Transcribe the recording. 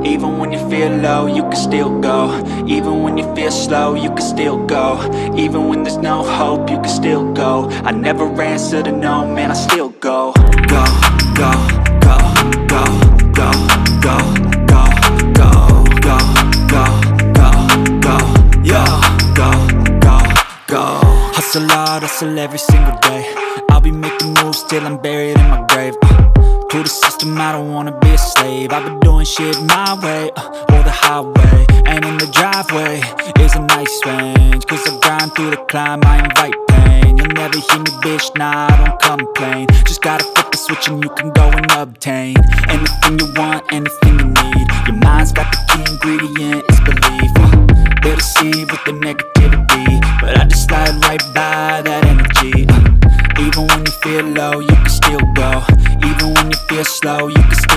Even when you feel low, you can still go. Even when you feel slow, you can still go. Even when there's no hope, you can still go. I never answer to no, man, I still go. Go, go, go, go, go, go, go, go, go, go, go, go, yo, go, go, go. Hustle hard, hustle every single day. I'll be making moves till I'm buried in my grave. To the system, I don't wanna be a slave. I've been doing shit my way, or the highway. And in the driveway is a nice range, cause I grind through the climb, I invite pain. You'll never hear me, bitch, nah, I don't complain. Just gotta flip the switch and you can go and obtain anything you want, anything you need. Your mind's got the key ingredient, it's belief. They'll deceive with the negativity, but I just slide right by that energy. Even when you feel low, you can still go. Even when you feel slow, you can still